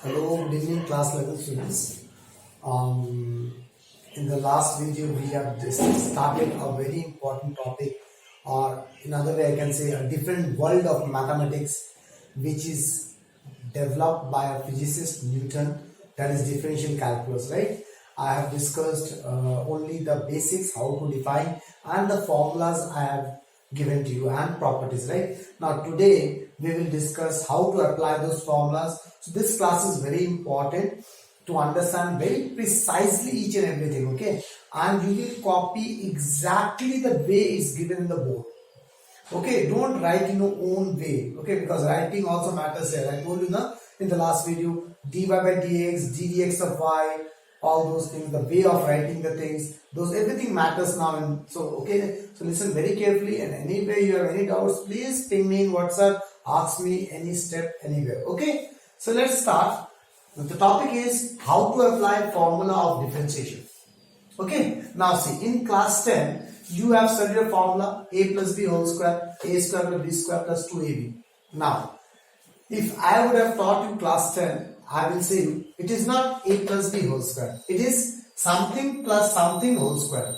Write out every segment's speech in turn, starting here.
Hello, good evening, class level students. In the last video, we have just started a very important topic, or in other way, I can say a different world of mathematics, which is developed by a physicist Newton. That is differential calculus, right? I have discussed only the basics, how to define, and the formulas I have given to you, and properties, right? Now today we will discuss how to apply those formulas. So this class is very important to understand very precisely each and everything, okay? And you will copy exactly the way it's given in the board. Okay, don't write in your own way, okay, because writing also matters here. I told you in the last video, dy by dx, ddx of y, all those things, the way of writing the things, those everything matters now. And so, okay, so listen very carefully, and anywhere you have any doubts, please ping me in WhatsApp, ask me any step anywhere, okay? So let's start. The topic is how to apply formula of differentiation. Okay, now see, in class 10, you have studied a formula a plus b whole square, a square plus b square plus 2ab. Now, if I would have taught you class 10, I will say you, it is not a plus b whole square. It is something plus something whole square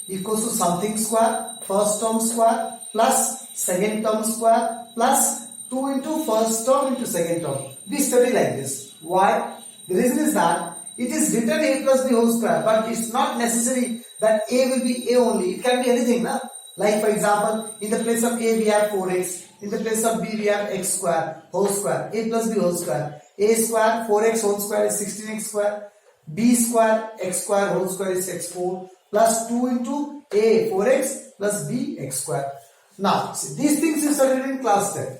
equals to something square, first term square plus second term square plus 2 into first term into second term. We study like this. Why? The reason is that it is written a plus b whole square, but it's not necessary that a will be a only. It can be anything, na? Like for example, in the place of a we have 4x, in the place of b we have x square whole square, a plus b whole square, a square 4x whole square is 16x square, b square x square whole square is x4 plus 2 into a 4x plus b x square. Now, see, these things you studied in class 10.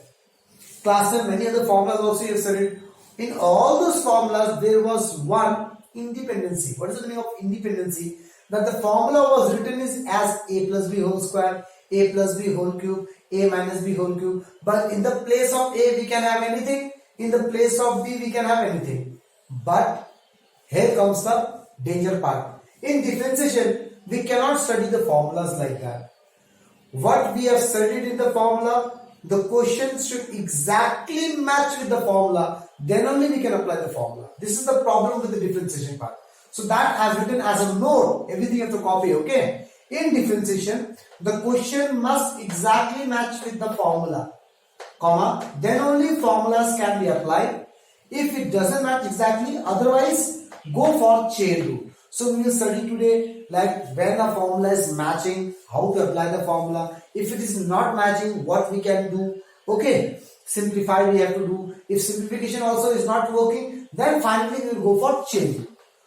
Class 10, many other formulas also you have studied. In all those formulas, there was one independency. What is the meaning of independency? That the formula was written as a plus b whole square, a plus b whole cube, a minus b whole cube. But in the place of a, we can have anything. In the place of b, we can have anything. But here comes the danger part. In differentiation, we cannot study the formulas like that. What we have studied in the formula, the question should exactly match with the formula. Then only we can apply the formula. This is the problem with the differentiation part. So that has written as a note. Everything you have to copy, okay? In differentiation, the question must exactly match with the formula, comma, then only formulas can be applied. If it doesn't match exactly, otherwise go for chain rule. So we will study today like when a formula is matching, how to apply the formula. If it is not matching, what we can do. Okay, simplify we have to do. If simplification also is not working, then finally we will go for chain rule.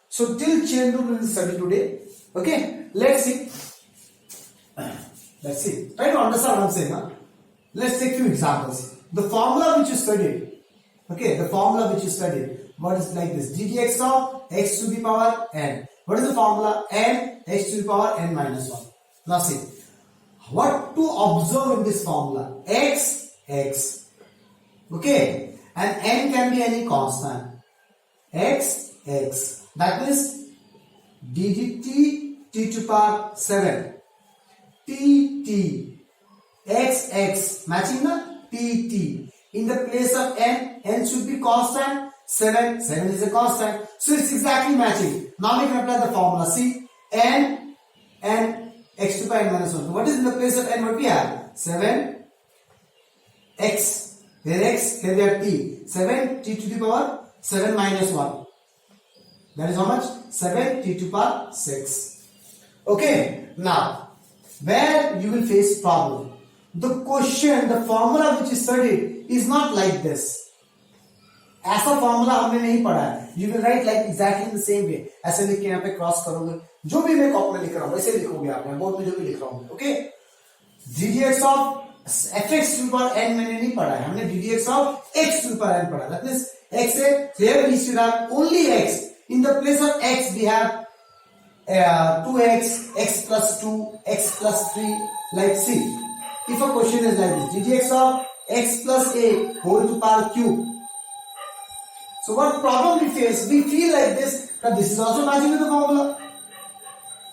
So till chain rule we will study today. Okay, let's see. Let's see. Try to understand what I'm saying. Huh? Let's take few examples. The formula which you studied. Okay, the formula which you studied. What is like this? ddx of x to the power n. What is the formula? N x to the power n minus 1. Now see. What to observe in this formula? X, x. Okay. And n can be any constant. X, x. That means ddt t to the power 7. T, t. X, x. Matching the t, t. In the place of n, n should be constant. 7 is a constant. So it's exactly matching. Now we can apply the formula. See, n x to the power n minus 1. So what is in the place of n? What we have? 7 x. Here x, here we have t. 7 t to the power 7 minus 1. That is how much? 7 t to the power 6. Okay. Now, where you will face problem. The question, the formula which is studied is not like this. ऐसा formula हमने नहीं पढ़ा है. You will write like exactly in the same way. ऐसे लिख के यहाँ पे क्रॉस करोगे. जो भी मैं कॉपी में लिख रहा हूँ वैसे लिखोगे आपने. बोर्ड में जो भी लिख रहा हूँ. Okay. ddx of fx to the power n मैंने नहीं पढ़ा है. हमने ddx of x to the power n पढ़ा. That means x है. Here we should have only x. In the place of x we have 2x, x plus 2, x plus 3. Like see. If a question is like this, ddx of x plus a whole to the power cube. So what problem we face? We feel like this, that this is also matching with the formula.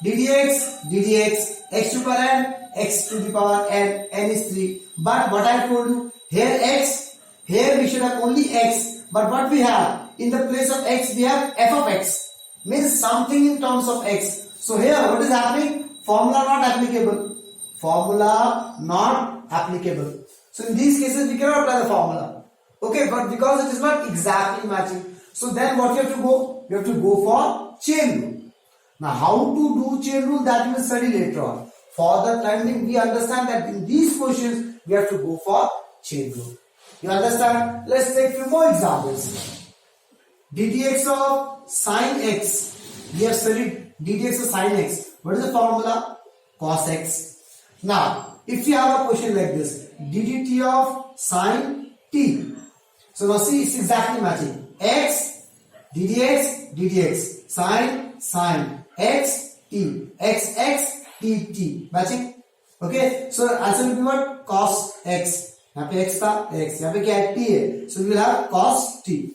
ddx, x to the power n, x to the power n is 3. But what I told you, here x, here we should have only x. but what we have in the place of x, we have f of x, means something in terms of x. So here what is happening? Formula not applicable. Formula not applicable. So in these cases we cannot apply the formula. Okay, but because it is not exactly matching, so then what you have to go? You have to go for chain rule. Now how to do chain rule, that we will study later on. For the time being, we understand that in these questions we have to go for chain rule. You understand? Let's take few more examples. ddx of sine x. We have studied ddx of sine x. What is the formula? Cos x. Now, if you have a question like this, ddt of sine t. So now see, it's exactly matching. X, ddx, sine, x, t, x, t. Matching? Okay, so answer will be what? Cos x. यहाँ पे x था x, यहाँ पे क्या है? t है. So we will have cos t.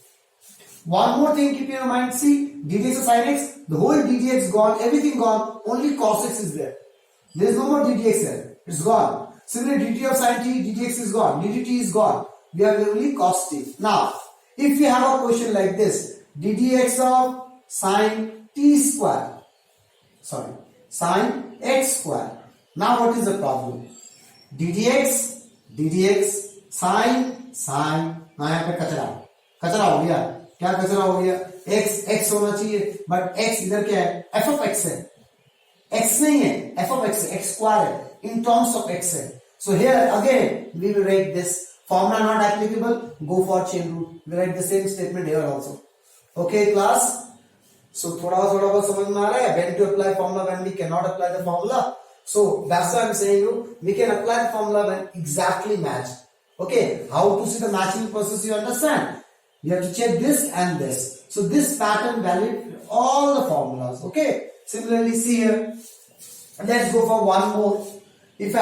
One more thing, keep in your mind. See, ddx of sin x, the whole ddx gone, everything gone. Only cos x is there. There is no more ddx there. It's gone. Similarly, dt of sin t, ddx is gone. Ddt is gone. We have only cos t. Now, if we have a question like this, ddx of sin t square, sin x square. Now, what is the problem? ddx sin. now यहाँ पे कचरा हो गया. क्या कचरा हो गया? x होना चाहिए, बट x इधर क्या है? f of x है. x नहीं है, f of x है, x square है, in terms of x है. So here again we will write this formula not applicable, go for chain rule. We write the same statement here also. Okay class? So थोड़ा बहुत समझ में आ रहा है? When to apply formula, when we cannot apply the formula. So that's why I'm saying you, we can apply the formula when exactly matched. Okay, how to see the matching process, you understand? You have to check this and this. So this pattern valid for all the formulas. Okay. Similarly, see here. Let's go for one more. If we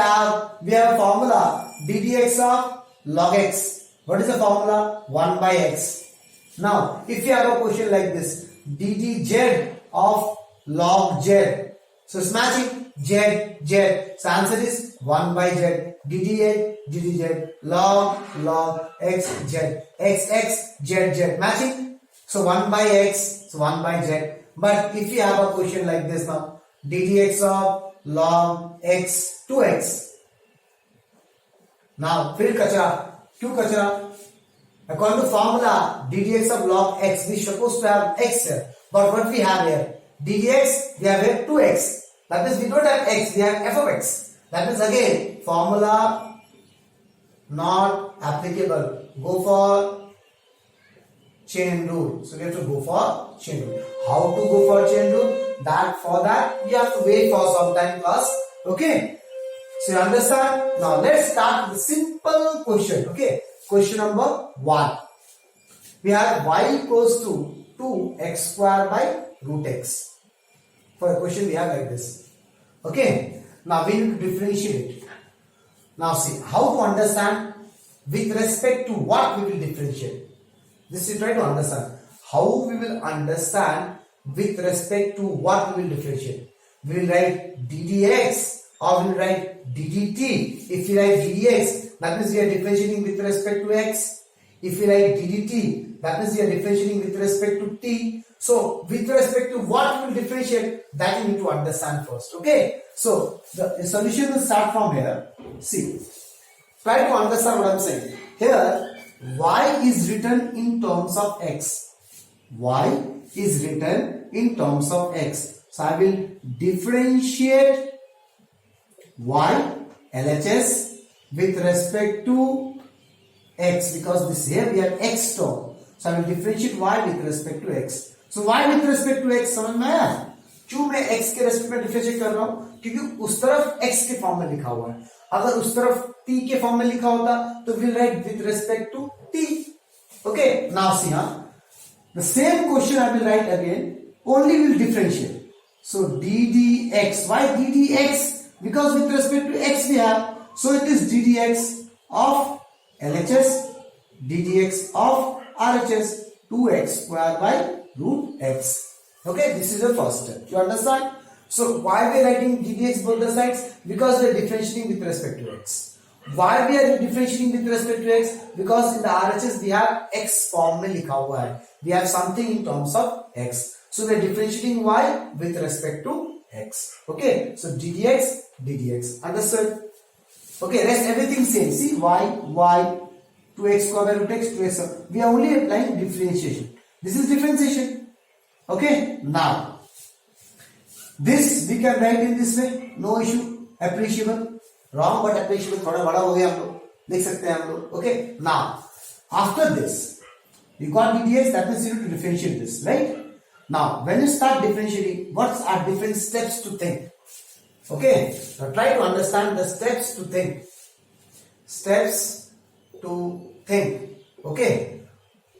have a formula ddx of log x. What is the formula? 1 by x. Now, if you have a question like this, ddz of log z. So it's matching z. So answer is 1 by z. ddz log x z matching. So 1 by x, so 1 by z. But if you have a question like this now, ddx of log x 2x. Now फिर कचरा, क्यों कचरा? According to formula ddx of log x, we supposed to have x here, but what we have here? ddx, we have here 2x. That means we don't have x, we have f of x. That means again formula not applicable. Go for chain rule. So we have to go for chain rule. How to go for chain rule? For that we have to wait for some time class. Okay. So you understand? Now let's start with the simple question. Okay. Question number 1. We have y equals to 2x square by root x. For a question we have like this. Okay. Now we need to differentiate it. Now see how to understand with respect to what we will differentiate. This we try to understand. How we will understand with respect to what we will differentiate. We will write ddx or we will write ddt. If we write ddx, that means we are differentiating with respect to x. If we write ddt, that means we are differentiating with respect to t. So with respect to what we will differentiate, that you need to understand first. Okay. So the solution will start from here. See. Try to understand what I am saying. Here, y is written in terms of x. Y is written in terms of x. So I will differentiate y LHS with respect to x, because this here we have x term. So I will differentiate y with respect to x. So y with respect to x समझ में आया? क्यों मैं x के respect में differentiate कर रहा हूँ? क्योंकि उस तरफ x के फॉर्म में लिखा हुआ है. अगर उस तरफ t के फॉर्म में लिखा होता तो we'll write with respect to t. Okay, now see the same question I will write again, only will differentiate. So ddx, why ddx? Because with respect to x we have, so it is ddx of LHS, ddx of RHS, 2x square by root x. Okay, this is the first step. You understand? So why we are writing ddx both the sides? Because we are differentiating with respect to x. Why we are differentiating with respect to x? Because in the RHS we have x form में लिखा हुआ है. We have something in terms of x. So we are differentiating y with respect to x. Okay. So ddx. Understood? Okay. Rest everything same. See y 2x square by root x 2x. We are only applying differentiation. This is differentiation. Okay. Now this we can write in this way. No issue. Appreciable. Wrong but appreciable. थोड़ा बड़ा हो गया हम लोग देख सकते हैं हम लोग. Okay. Now after this you got ddx, that means you need to differentiate this, right? Now when you start differentiating, what are different steps to think? Okay. Now try to understand the steps to think. Steps to think. Okay.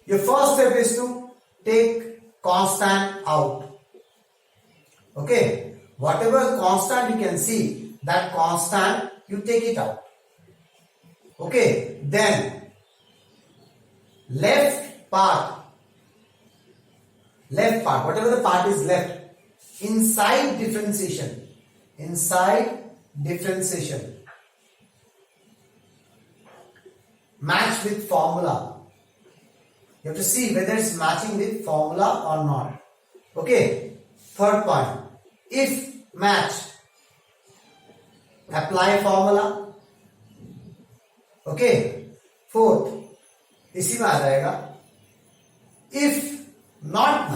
Your first step is to take constant out. Okay. Whatever constant you can see, that constant you take it out. Okay. Then left part, whatever the part is left, inside differentiation, match with formula. You have to see whether it's matching with formula or not. Okay. Third point, if match, apply formula. Okay. Fourth, इसी में आ जाएगा if not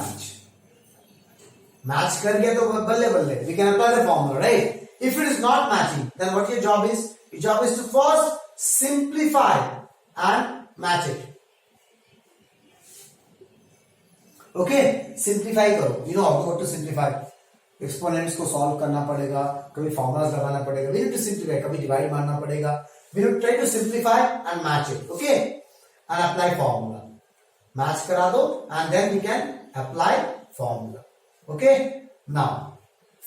match कर गया तो बल्ले बल्ले, we can apply the formula, right? If it is not matching, then what your job is? Your job is to first simplify and match it. Okay, simplify करो. You know how to simplify. Exponents को solve करना पड़ेगा, कभी formulas लगाना पड़ेगा, we need to simplify, कभी divide मारना पड़ेगा. We need try to simplify and match it. Okay. And apply formula. Match करा दो and then we can apply formula. Okay. Now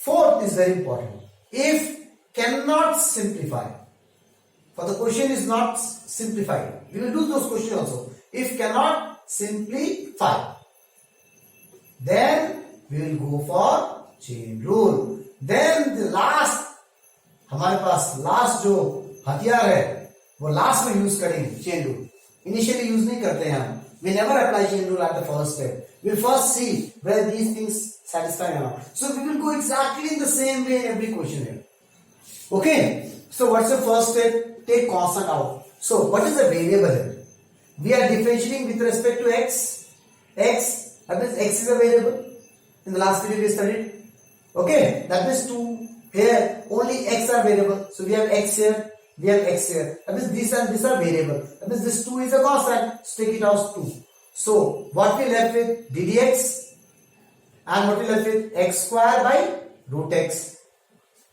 fourth is very important. If can not simplify, for the question is not simplified, we will do those questions also. If cannot simplify, then we will go for chain rule. Then the last, हमारे पास last जो हथियार है वो last में use करेंगे, chain rule. Initially use नहीं करते हैं हम. We never apply chain rule at the first step. We will first see whether these things satisfy or not. So we will go exactly in the same way in every question here. Okay. So what's the first step? Take constant out. So what is the variable here? We are differentiating with respect to x. That means x is a variable. In the last video we studied. Okay, that means 2. Here only x are variable. So we have x here, we have x here. That means these are variable. That means this 2 is a constant. So take it as 2. So what we left with? ddx. And what we left with? X square by root x.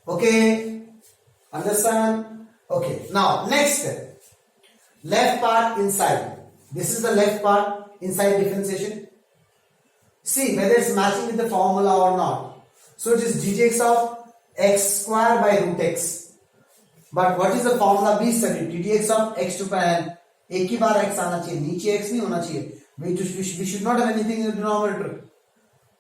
Okay, understand? Okay, now next step. Left part inside. This is the left part inside differentiation. See whether it's matching with the formula or not. So it is ddx of x square by root x. But what is the formula? We studied ddx of x to power n. एक ही बार x आना चाहिए, नीचे x नहीं होना चाहिए. We should not have anything in the denominator.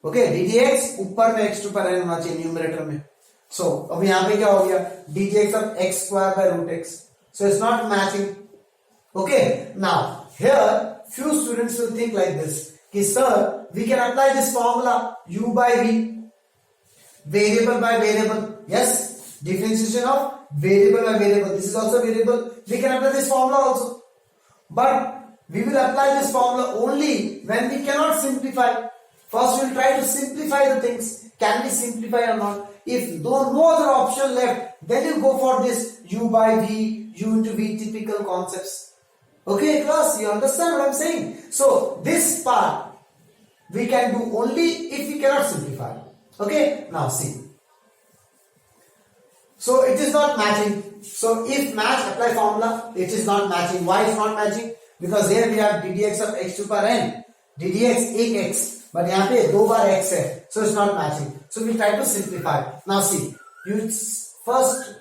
Okay, ddx ऊपर में x to power n होना चाहिए न्यूमरेटर में. So अब यहाँ पे क्या हो गया? ddx of x square by root x. So it's not matching. Okay, now here few students will think like this. कि sir, we can apply this formula u by v, variable by variable. Yes, differentiation of variable by variable. This is also variable. We can apply this formula also. But we will apply this formula only when we cannot simplify. First we will try to simplify the things. Can we simplify or not? If no other option left, then you go for this u by v, u into v typical concepts. Okay class, you understand what I'm saying? So this part we can do only if we cannot simplify. Okay, now see. So it is not matching. So if match, apply formula. It is not matching. Why it's not matching? Because here we have ddx of x to power n. ddx एक x, but यहाँ पे 2 बार x है. So it's not matching. So we try to simplify. Now see, you first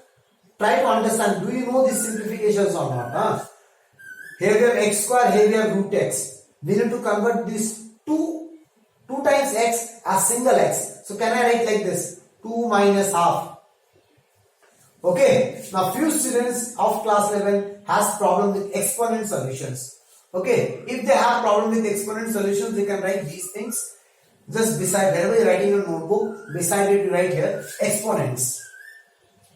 try to understand. Do you know these simplifications or not? Huh? Here we have x square, here we have root x. We need to convert this 2 times x as single x. So can I write like this? 2 minus half. Okay, now few students of class 11 has problem with exponent solutions. Okay, if they have problem with exponent solutions, they can write these things. Just beside, wherever you're writing your notebook, beside it you write here exponents.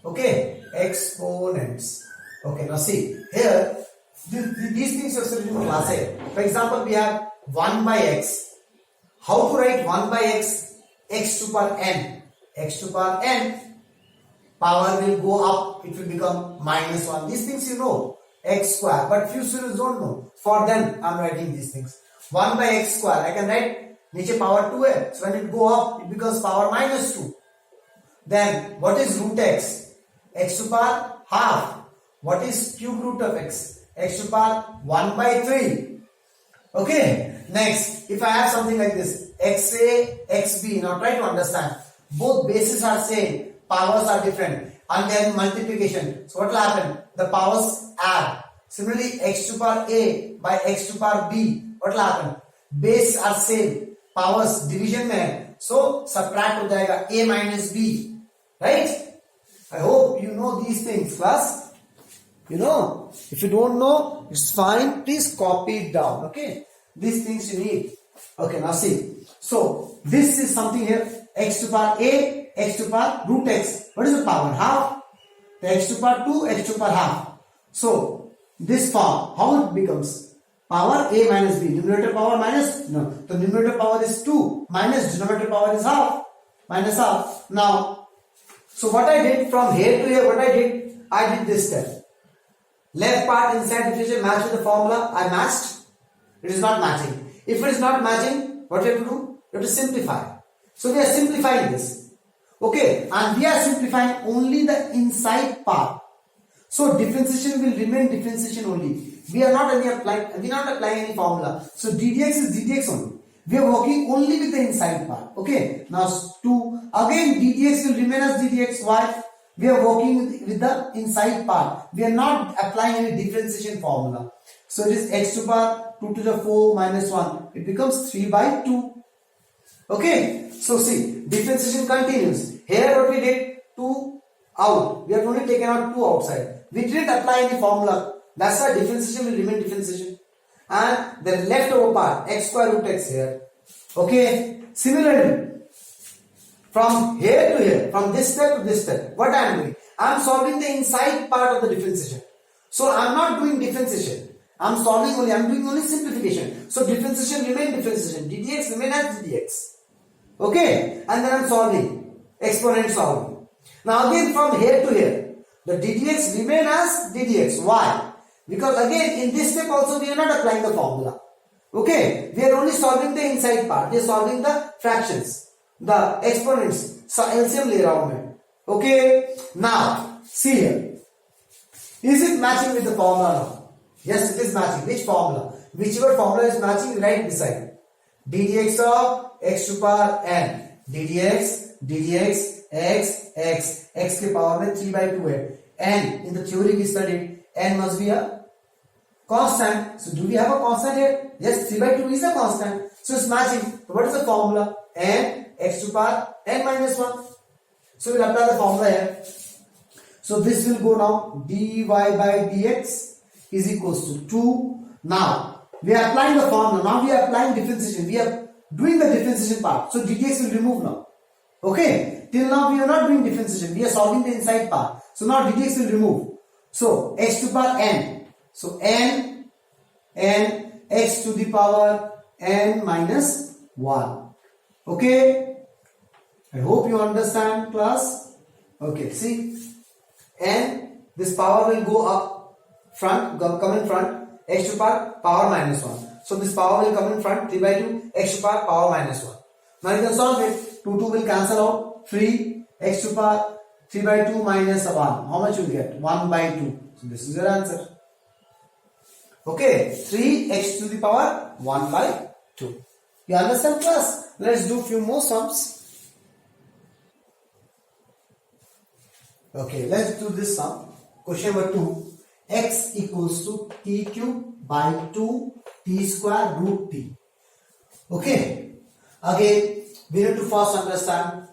Okay, exponents. Okay, now see here, these things are studied in class 8. For example, we have 1 by x. How to write 1 by x? X to power n. X to power n. Power will go up, it will become minus 1. These things you know, x square, but few students don't know. For them, I am writing these things. 1 by x square, I can write niche power 2x. When it go up, it becomes power minus 2. Then, what is root x? X to power half. What is cube root of x? X to power 1 by 3. Okay, next, if I have something like this, xa, xb, now try to understand. Both bases are same. Powers are different, and then multiplication. So what will happen? The powers add. Similarly, x to power a by x to power b. What will happen? Base are same. Powers division में है. So subtract हो जाएगा a minus b. Right? I hope you know these things, class. You know. If you don't know, it's fine. Please copy it down. Okay. These things you need. Okay. Now see. So this is something here. X to power a, x to power root x. What is the power? Half. X to power 2, x to power half. So this form, how it becomes? Power a minus b. Numerator power minus, no. The numerator power is 2 minus denominator power is half. Minus half. Now, so what I did from here to here, what I did this step. Left part inside differential match with the formula. I matched. It is not matching. If it is not matching, what you have to do? You have to simplify. So we are simplifying this. Okay, and we are simplifying only the inside part. So differentiation will remain differentiation only. We are not applying any formula. So ddx is ddx only. We are working only with the inside part. Okay, now again ddx will remain as ddx. Why? We are working with the inside part. We are not applying any differentiation formula. So it is x to power 2 to the 4 minus 1. It becomes 3 by 2. Okay, so see, differentiation continues. Here what we did, 2 out. We have only taken out 2 outside. We didn't apply any formula. That's why differentiation will remain differentiation. And the leftover part, x square root x here. Okay, similarly, from here to here, from this step to this step, what I am doing? I am solving the inside part of the differentiation. So I am not doing differentiation. I am doing only simplification. So differentiation remain differentiation. ddx remain as ddx. Okay, and then I am solving, exponent solving. Now again from here to here, the ddx remain as ddx. Why? Because again in this step also we are not applying the formula. Okay, we are only solving the inside part. We are solving the fractions, the exponents. So LCM ले रहा हूं मैं. Okay, now see here. Is it matching with the formula now? Yes, it is matching. Which formula? Whichever formula is matching, right beside. ddx of x to power n. ddx x के power में 3 by 2 है. N in the theory we studied, n must be a constant. So do we have a constant here? Yes, 3 by 2 is a constant. So it's matching. So what is the formula? N x to power n minus 1. So we'll apply the formula here. So this will go now. dy by dx is equals to 2. Now we are applying the formula. Now we are applying differentiation. We are doing the differentiation part. So ddx will remove now. Okay. Till now we are not doing differentiation. We are solving the inside part. So now ddx will remove. So x to power n. So n x to the power n minus 1. Okay. I hope you understand, class. Okay. See, n, this power will go up front, come in front. X to power minus 1. So this power will come in front, 3 by 2, x to power minus 1. Now you can solve it. 2 will cancel out. 3 x to power 3 by 2 minus 1. How much you will get? 1 by 2. So this is your answer. Okay, 3x to the power 1 by 2. You understand, class? Let's do few more sums. Okay, let's do this sum. Question number 2. X equals to t cube by 2 t square root t. Okay. Again, we need to first understand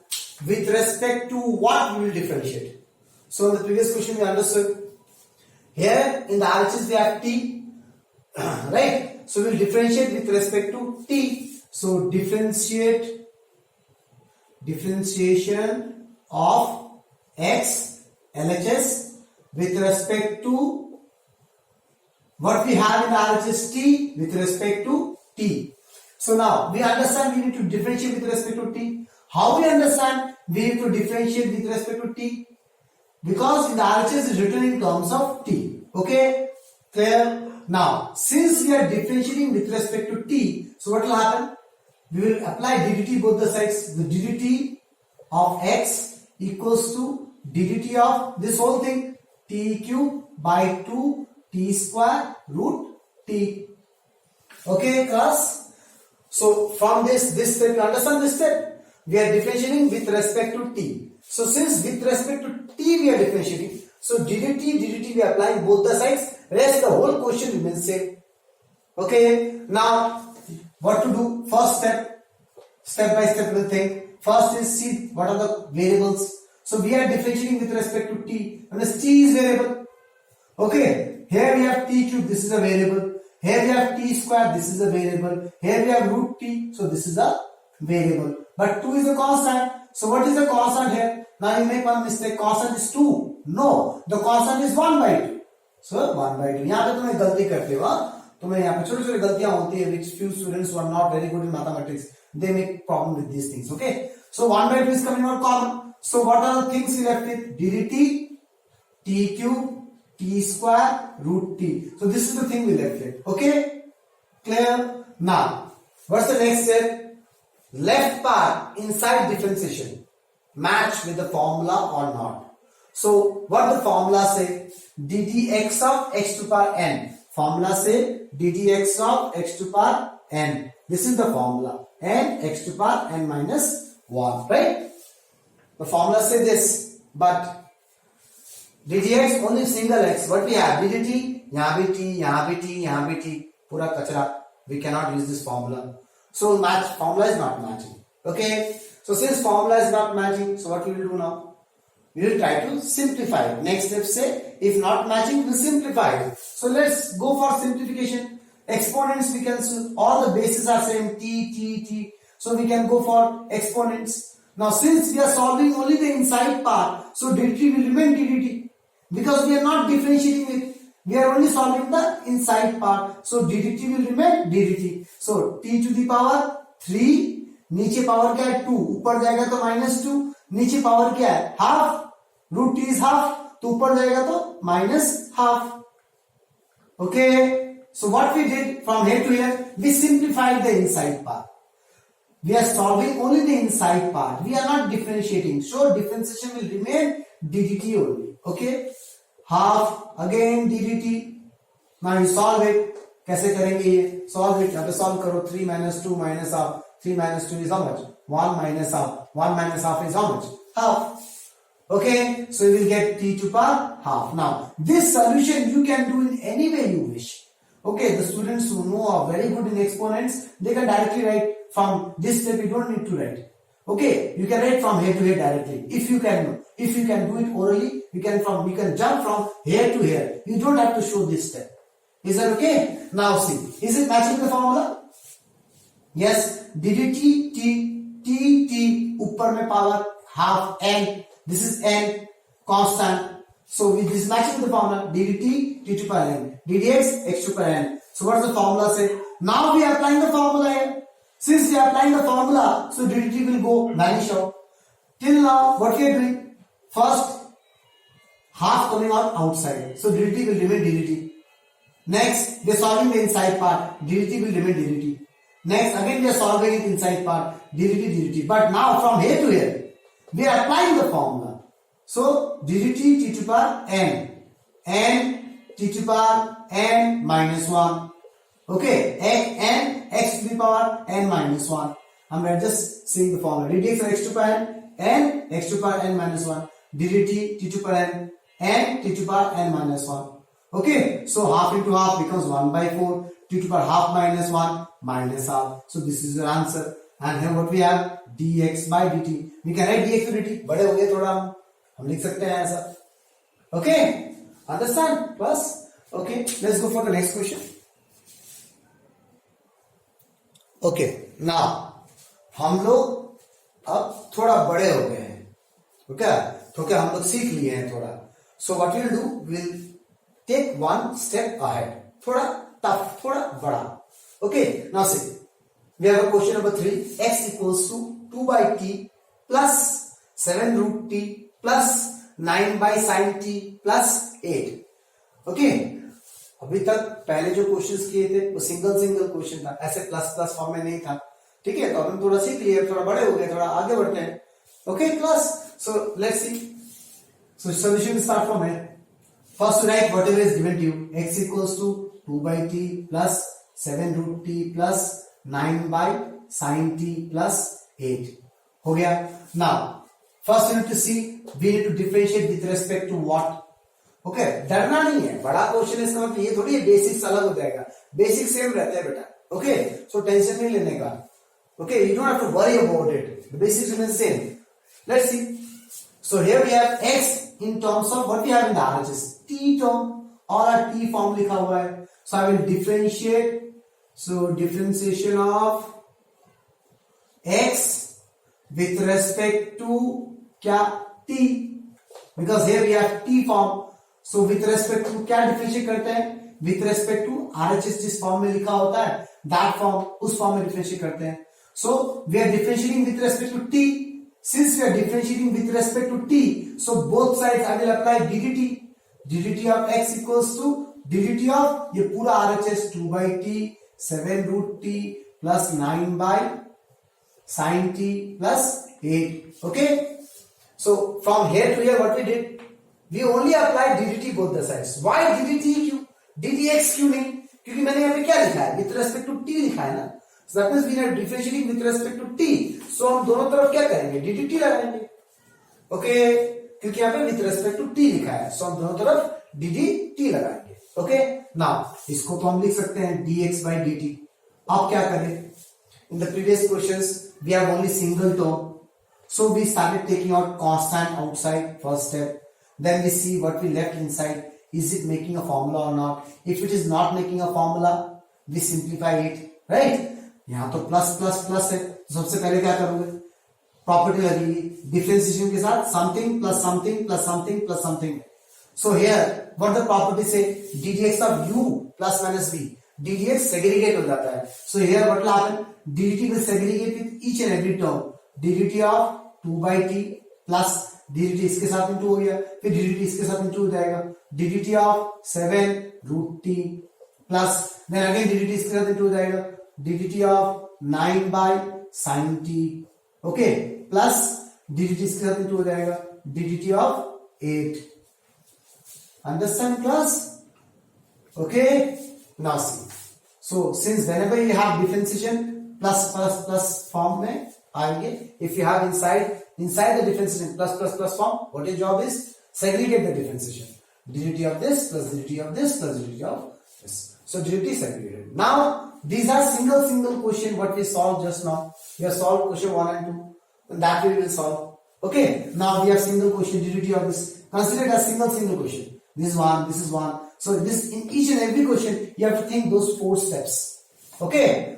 with respect to what we will differentiate. So in the previous question we understood. Here in the RHS we have t, right? So we'll differentiate with respect to t. So differentiation of x LHS with respect to what we have in the RHS t with respect to t. So now we understand we need to differentiate with respect to t. How we understand we need to differentiate with respect to t? Because in the RHS is written in terms of t. Okay, clear? Now since we are differentiating with respect to t, so what will happen? We will apply ddt both the sides. The ddt of x equals to ddt of this whole thing, t cube by 2 t square root t. Okay class? So from this step, you understand this step? We are differentiating with respect to t. So since with respect to t we are differentiating, so ddt we are applying both the sides, rest the whole question remains same. Okay, now what to do? First step by step we'll think. First is see what are the variables. So we are differentiating with respect to t, and this t is variable. Okay, here we have t cube, this is a variable. Here we have t square, this is a variable. Here we have root t, so this is a variable. But 2 is a constant. So what is the constant here? Now you make one mistake. Constant is 2. No, the constant is 1 by 2. So 1 by 2. यहाँ पे तुम्हें गलती करते हो, तुम्हें यहाँ पे छोटी-छोटी गलतियां होती है, which few students who are not very good in mathematics, they make problem with these things. Okay, so 1 by 2 is coming out common. So what are the things we left with? ddt, t cube, t square, root t. So this is the thing we left with. Okay, clear? Now what's the next step? Left part inside differentiation match with the formula or not. So what the formula say? ddx of x to power n. Formula say ddx of x to power n. This is the formula. n x to power n minus 1, right? The formula say this, but ddx only single x. What we have? ddt, यहाँ भी t, यहाँ भी t, यहाँ भी t, पूरा कचरा. We cannot use this formula. So formula is not matching. Okay. So since formula is not matching, so what we will do now? We will try to simplify it. Next step say, if not matching, we will simplify it. So let's go for simplification. Exponents we can see, all the bases are same, t. So we can go for exponents. Now since we are solving only the inside part, so dt will remain ddt. Because we are not differentiating it. We are only solving the inside part. So ddt will remain ddt. So t to the power 3, नीचे power क्या है 2, ऊपर जाएगा तो -2, नीचे power क्या है half, root t is half, तो ऊपर जाएगा तो -half. Okay, so what we did from here to here, we simplified the inside part. We are solving only the inside part. We are not differentiating. So differentiation will remain ddt only. Okay, half again ddt. Now you solve it. कैसे करेंगे ये? Solve it. यहाँ पे solve करो. 3 minus 2 minus half. 3 minus 2 is how much? 1 minus half. 1 minus half is how much? Half. Okay, so you will get t to power half. Now this solution you can do in any way you wish. Okay, the students who know are very good in exponents, they can directly write from this step. You don't need to write. Okay, you can write from here to here directly. If you can do it orally, you can jump from here to here. You don't have to show this step. Is that okay? Now see, is it matching the formula? Yes, ddt t ऊपर में power half n. This is n constant. So with this matching the formula ddt t to power n, ddx x to power n. So what does the formula say? Now we are applying the formula here. Since we are applying the formula, so ddt will go vanish out. Till now, what we are doing? First, half coming out outside. So ddt will remain ddt. Next, we are solving the inside part. ddt will remain ddt. Next, again we are solving it inside part. ddt. But now from here to here, we are applying the formula. So ddt t to power n t to power n minus 1. Okay, n x to the power n minus 1. We are just seeing the formula. ddx of x to power n x to power n minus 1. dt t to power n t to power n minus 1. Okay, so half into half becomes 1 by 4. T to power half minus 1 minus half. So this is your answer. And here what we have? dx by dt. We can write dx by dt. बड़े हो गए थोड़ा हम लिख सकते हैं ऐसा. Okay, understand bas? Okay, let's go for the next question. Okay, now हम लोग अब थोड़ा बड़े हो गए हैं, ओके, तो क्या हम लोग सीख लिए हैं थोड़ा. So what will do, will take one step ahead, थोड़ा टफ, थोड़ा बड़ा. Okay, now see we have a question number 3. X equals to 2 by t plus 7 root t plus 9 by sin t plus 8. Okay, अभी तक पहले जो questions किए थे वो सिंगल सिंगल क्वेश्चन था, ऐसे प्लस प्लस फॉर्म में नहीं था. ठीक है, तो हम थोड़ा सीख लिए, थोड़ा बड़े हो गए, थोड़ा आगे बढ़ते हैं. Okay class, so let's see. So solution start from here. First to write whatever is given to you. x equals to 2 by t plus 7 root t plus 9 by sin t plus 8. हो गया. Now first we need to see, we need to differentiate with respect to what. Okay, डरना नहीं है, बड़ा question है, इसका मतलब ये थोड़ी है बेसिक्स अलग हो जाएगा, बेसिक सेम रहता है बेटा. ओके, सो टेंशन नहीं लेने का. Okay, you don't have to worry about it, the basics remain same. Let's see. So here we have x in terms of what we have in the RHS, t term और a t form लिखा हुआ है. So I will differentiate. So differentiation of x with respect to क्या t, because here we have t form. So with respect to क्या differentiate करते हैं, with respect to RHS जिस form में लिखा होता है that form, उस फॉर्म में differentiate करते हैं. So we are differentiating with respect to t. Since we are differentiating with respect to t, so both sides I will apply ddt. ddt of x equals to ddt of ये पूरा RHS 2 by t 7 root t plus 9 by sin t plus 8. Okay, so from here to here what we did, we only applied ddt both the sides. Why ddt क्यों, ddx क्यों नहीं, क्योंकि मैंने यहाँ पे क्या लिखा है, with respect to t लिखा है ना. So that means we are differentiating with respect to t. So हम दोनों तरफ क्या करेंगे, ddt लगाएंगे. ओके, क्योंकि यहाँ पे with respect to t लिखा है, so हम दोनों तरफ ddt लगाएंगे. ओके, नाउ इसको तो हम लिख सकते हैं dx by dt. अब क्या करें, in the previous questions we have only single term, so we started taking out constant outside first step. Then we see what we left inside, is it making a formula or not. If it is not making a formula, we simplify it, right. यहां तो plus plus plus है, तो सबसे पहले क्या करोगे, property लगेगी differentiation के साथ, something plus something plus something plus something. So here what the property से, ddx of u plus minus b, ddx segregate हो जाता है. So here what will happen, dt will segregate with each and every term. dt of 2 by t plus dt इसके साथ into हो गया, फिर dt इसके साथ इंटू हो जाएगा, dt of 7 root t plus then again dt इसके साथ इंटू हो जाएगा, dt of 9 by sin t. Okay, plus dt इसके साथ इंटू हो जाएगा, dt of 8. Understand class? Okay, now see. So since whenever you have differentiation plus plus plus form में आएंगे, if you have inside the differentiation plus plus plus form, what your job is, segregate the differentiation, dt of this plus dt of this plus dt of this. So dt is segregated. Now these are single question what we solved just now. We have solved question 1 and 2, and that we will solve. Okay, now we have single question, dt of this, consider it as single question. This is one, this is one. So this, in each and every question you have to think those 4 steps. Okay,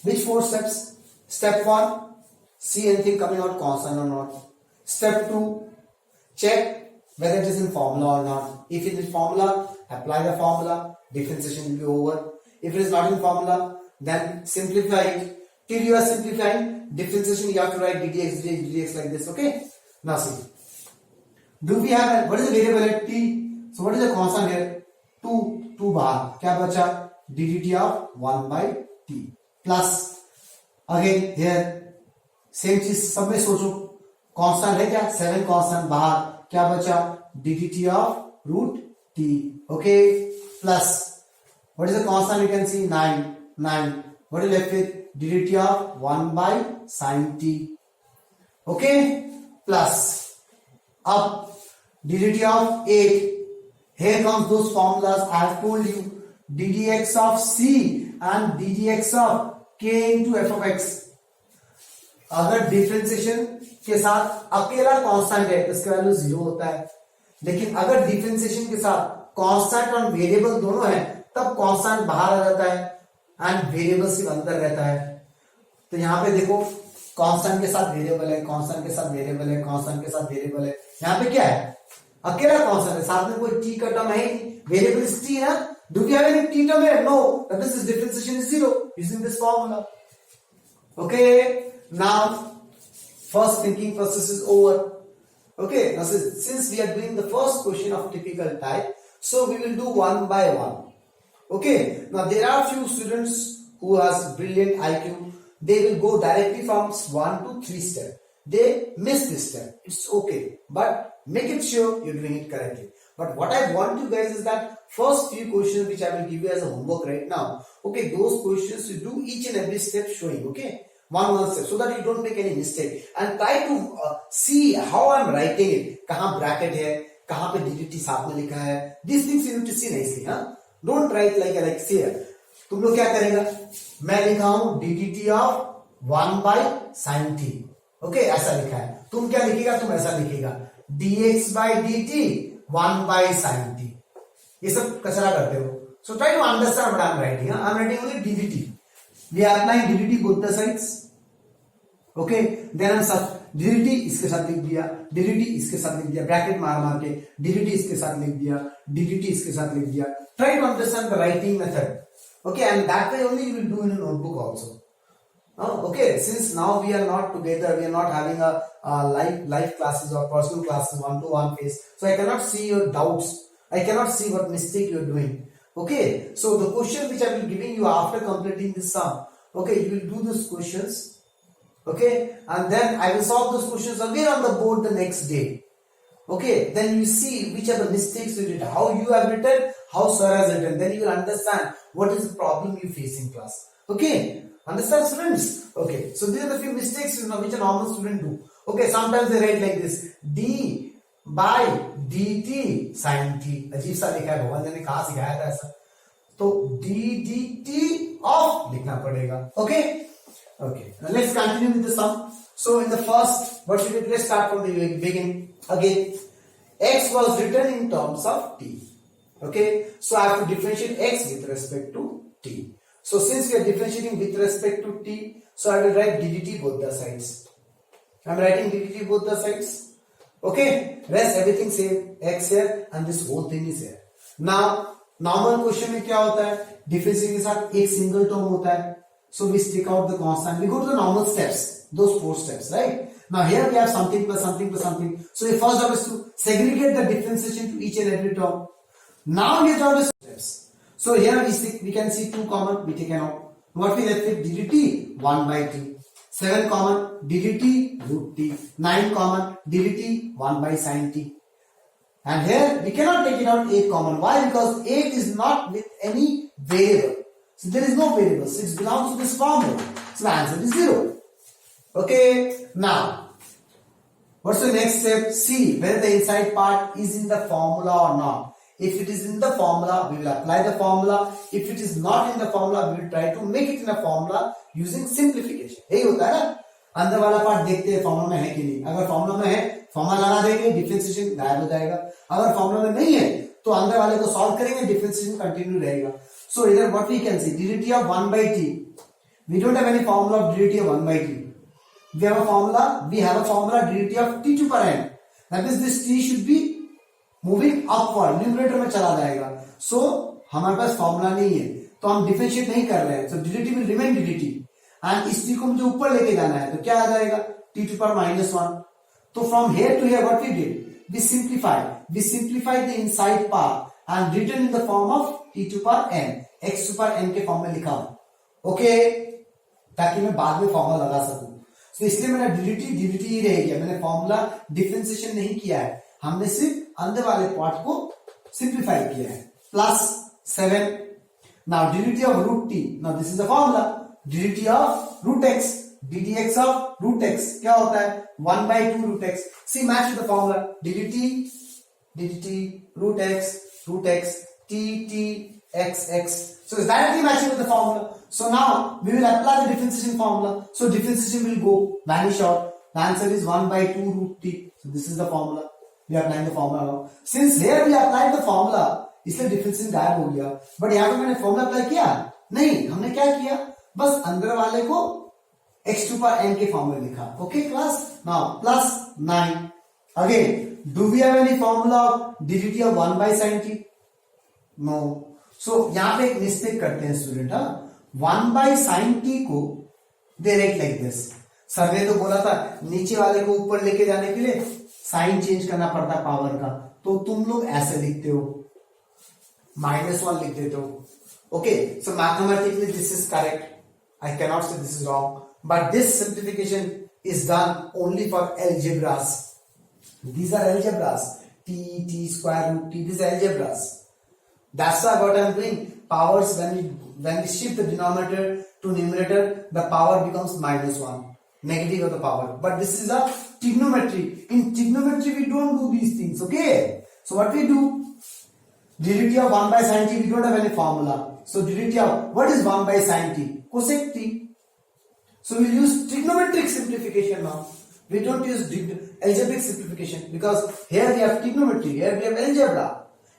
which 4 steps? Step 1, see anything coming out constant or not. Step 2, check whether it is in formula or not. If it is formula, apply the formula, differentiation will be over. If it is not in formula, then simplify it. Till you are simplifying differentiation, you have to write dx like this. Okay, now see, do we have, what is the variable at t? So what is the constant here? 2 बाहर, क्या बचा, dt of 1 by t plus again here same चीज सब में सोचो, constant है क्या, 7 constant बाहर, क्या बचा, dt of root t. Okay, plus what is the constant you can see, 9. What is left with, dt of 1 by sin t. Okay, plus अब dt of 8. Here comes those formulas I have told you, ddx of c and ddx of k into f of x. अगर differentiation के साथ अकेला constant है, इसका value 0 होता है. लेकिन अगर डिफरेंशिएशन के साथ कांस्टेंट और वेरिएबल दोनों है तब कांस्टेंट बाहर आ जाता है एंड वेरिएबल सिर्फ अंदर रहता है। तो यहाँ पे देखो कांस्टेंट के साथ वेरिएबल है, कांस्टेंट के साथ वेरिएबल है, कांस्टेंट के साथ वेरिएबल है। यहाँ पे क्या है, अकेला कांस्टेंट है, साथ में कोई टी का टर्म है ही, वेरिएबल इज टी ना। Do we have any T term here? No, that means this differentiation is zero using this formula. Okay, now first thinking process is over. Okay, now since we are doing the first question of typical type, so we will do one by one. Okay, now there are few students who has brilliant IQ. They will go directly from 1 to 3 step. They miss this step. It's okay, but make it sure you're doing it correctly. But what I want you guys is that first few questions which I will give you as a homework right now. Okay, those questions you do each and every step showing. Okay, one step so that you don't make any mistake and try to see how I'm writing it. कहाँ bracket है, कहाँ पे DDT साथ में लिखा है. These things you need to see nicely. हाँ, don't write like see. तुम लोग क्या करेगा? मैं लिखा हूँ DDT of 1 by sin t. Okay, ऐसा लिखा है. तुम क्या लिखेगा? तुम ऐसा लिखेगा dx by dt 1 by sin t. ये सब कचरा करते हो. So try to understand what I'm writing. I'm writing only ddt. We are applying ddt both the sides. Okay, then हम सब ddt इसके साथ लिख दिया, ddt इसके साथ लिख दिया, ब्रैकेट मार मार के ddt इसके साथ लिख दिया, ddt इसके साथ लिख दिया. Try to understand the writing method. Okay, and that way only you will do in a notebook also. Okay, since now we are not together, we are not having a live classes or personal classes one-to-one face, so I cannot see your doubts, I cannot see what mistake you are doing. Okay, so the question which I will be giving you after completing this sum, okay, you will do those questions, okay, and then I will solve those questions again on the board the next day. Okay, then you see which are the mistakes you did, how you have written, how sir has written, then you will understand what is the problem you face in class. Okay, understand students? Okay, so these are the few mistakes which a normal student do. Okay, sometimes they write like this, d by dt sin t. अजीब सा लिखा है, भगवान ने कहाँ सिखाया था ऐसा? तो d dt of लिखना पड़ेगा. Okay, okay. Now let's continue with the sum. So in the first, what should we? Let's start from the beginning. Again, x was written in terms of t. Okay, so I have to differentiate x with respect to t. So since we are differentiating with respect to t, so I will write ddt both the sides. I am writing ddt both the sides. Okay, rest everything same, x here and this whole thing is here. Now normal question में क्या होता है? Differentiating के साथ एक single term होता है. So we take out the constant. We go to the normal steps, those 4 steps, right? Now here we have something plus something plus something. So the first job is to segregate the differentiation to each and every term. Now your job is steps. So here we can see 2 common, we take out. What we left with ddt 1 by t. 7 common, ddt root t. 9 common, ddt 1 by sin t. And here we cannot take it out 8 common. Why? Because 8 is not with any variable. So there is no variable. So it belongs to this formula. So the answer is 0. Okay. Now, what's the next step? See whether the inside part is in the formula or not. If it is in the formula, we will apply the formula. If it is not in the formula, we will try to make it in a formula using simplification. यही होता है ना? अंदर वाला part देखते हैं formula में है कि नहीं. अगर फॉर्मूला में है, फॉर्मूला लगा देंगे, डिफरेंशिएशन गायब हो जाएगा. अगर फॉर्मूला में नहीं है, तो अंदर वाले को सॉल्व करेंगे, डिफरेंशिएशन कंटिन्यू रहेगा. So either what we can see, ddt of 1 by t. We don't have any formula of ddt of 1 by t. We have a formula ddt of t to power n. That means this t should be moving upward, numerator में चला जाएगा. So हमारे पास formula नहीं है, तो हम differentiate नहीं कर रहे हैं. So ddt will remain ddt. And इस t को मुझे ऊपर लेके जाना है, तो क्या आ जाएगा? t to power -1. तो from here to here what we did? We simplified the inside part and written in the form of t to power n. x to power n के फॉर्म में लिखा हूं. ओके, ताकि मैं बाद में formula लगा सकूं. तो इसलिए मेरा ddt ही रहेगा. मैंने फॉर्मूला डिफरेंशिएशन नहीं किया है, हमने सिर्फ अंदर वाले पार्ट को सिंप्लीफाई किया है. Plus 7. Now ddt of root t. Now this is the formula. ddt of root x, ddx of root x क्या होता है? 1 by 2 root x. See, match with the formula. ddt root x t x. So it's directly matching with the formula. So now we will apply the differentiation formula. So differentiation will vanish out. The answer is 1 by 2 root t. So this is the formula. we are applying the formula now. Since here we applied the formula, इसलिए differentiation गायब हो गया. But यहाँ पे मैंने formula apply किया नहीं. हमने क्या किया, बस अंदर वाले को x2 पर n के फॉर्म में लिखा. Okay class. Now plus 9. Again do we have any formula of dt of 1 by sin t? No. So यहाँ पे एक मिस्टेक करते हैं स्टूडेंट. 1 by sin t को दे राइट लाइक दिस. सर ने तो बोला था नीचे वाले को ऊपर लेके जाने के लिए साइन चेंज करना पड़ता पावर का, तो तुम लोग ऐसे लिखते हो, -1 लिख देते हो. Okay, so mathematically this is correct. I cannot say this is wrong, but this simplification is done only for algebras. These are algebras. T square root t. These are algebras. That's why what I'm doing. Powers, when we shift the denominator to numerator, the power becomes -1, negative of the power. But this is a trigonometry. In trigonometry, we don't do these things. Okay. So what we do? Derivative of 1 by sin t. We don't have any formula. So derivative of what is 1 by sin t? Cosec t. So we'll use trigonometric simplification now. We don't use algebraic simplification because here we have trigonometry, here we have algebra,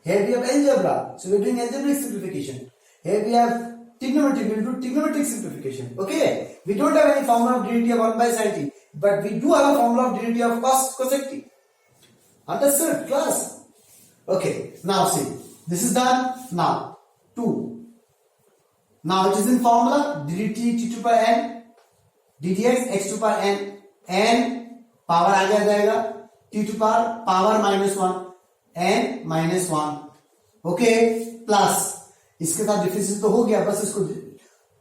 here we have algebra. So we're doing algebraic simplification. Here we have trigonometry, we'll do trigonometric simplification. Okay? We don't have any formula of derivative of 1 by sin t, but we do have a formula of derivative of cosec t. Understood, class? Okay, now see. This is done. Now 2. Now it is in formula dt t to power n ddx x to power n. n power आगे आ जाएगा t to power -1 n -1. Okay, plus इसके साथ differentiation तो हो गया. बस इसको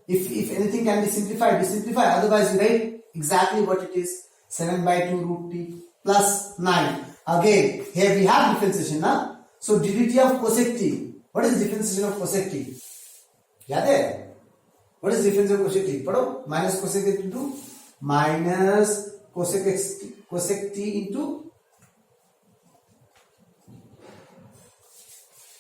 if anything can be simplified, we simplify. Otherwise we write exactly what it is. 7/2 root t plus 9. Again here we have differentiation ना. So derivative of cosec t. What is differentiation of cosec t? याद है? What is difference of cosec t? पढ़ो. Minus cosec x into minus cosec t into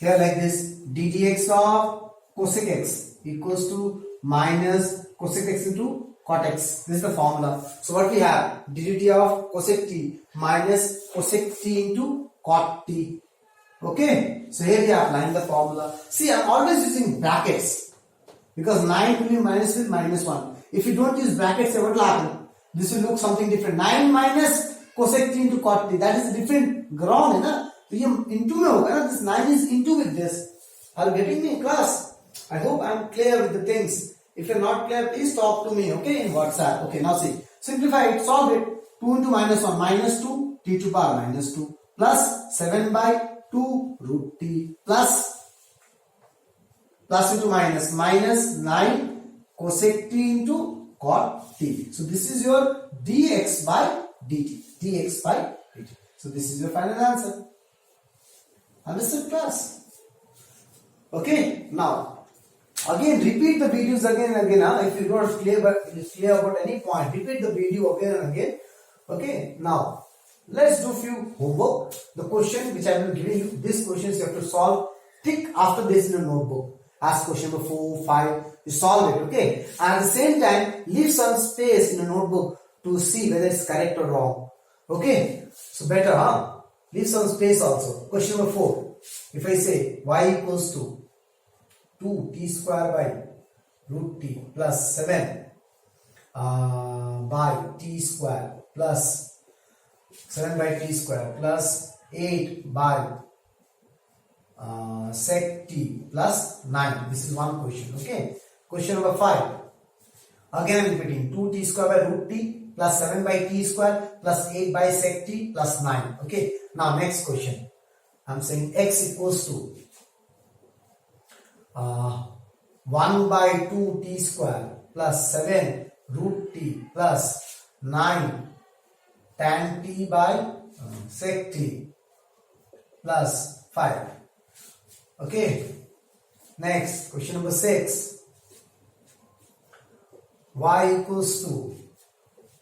here like this. ddx of cosec x equals to minus cosec x into cot x. This is the formula. So what we have? derivative of cosec t minus cosec t into cot t. Okay, so here we are applying the formula. See, I'm always using brackets because 9 will be minus with -1. If you don't use brackets, what will happen? This will look something different. 9 minus cosec t into cot t. That is a different ground, है ना? तो ये into में होगा ना? This 9 is into with this. Are you getting me in class? I hope I'm clear with the things. If you're not clear, please talk to me. Okay, in WhatsApp. Okay, now see, simplify it, solve it. 2 into -1, -2 t to power -2 plus 7/2 root t plus into minus 9 cosec t into cot t. So this is your dx by dt. So this is your final answer. Understood, class? Okay, now again repeat the videos again and again. If you don't clear about any point, repeat the video again and again. Okay, now let's do few homework. The question which I will give you, these questions you have to solve. Tick after this in a notebook. Ask question number 4, 5. You solve it. Okay. And at the same time, leave some space in a notebook to see whether it's correct or wrong. Okay. So better, leave some space also. Question number 4. If I say y equals to 2t square by root t plus 7 by t square plus 7 by t square plus 8 by sec t plus 9. This is one question. Okay. Question number 5. Again I am repeating 2t square by root t plus 7 by t square plus 8 by sec t plus 9. Okay. Now next question. I am saying x equals to 1 by 2t square plus 7 root t plus 9 tan t by sec t plus 5. Okay. Next question number 6. Y equals to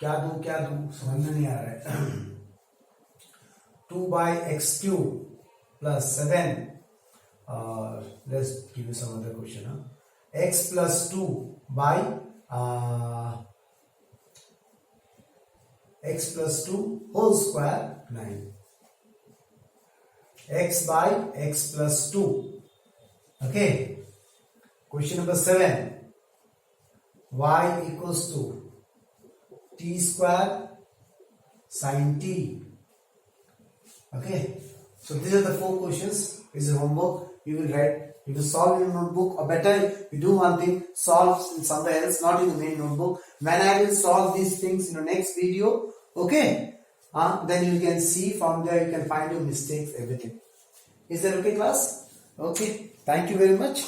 क्या दूं समझ में नहीं आ रहा है. 2 by x cube plus 7. Let's give you some other question. X plus 2 by x plus 2 whole square 9. x by x plus 2. Okay. Question number 7. Y equals to t square sin t. Okay. So these are the 4 questions. This is homework. You will write. You will solve in your notebook, or better, you do one thing, solve in somewhere else, not in the main notebook. When I will solve these things in the next video, okay, then you can see from there, you can find your mistakes, everything. Is that okay, class? Okay. Thank you very much.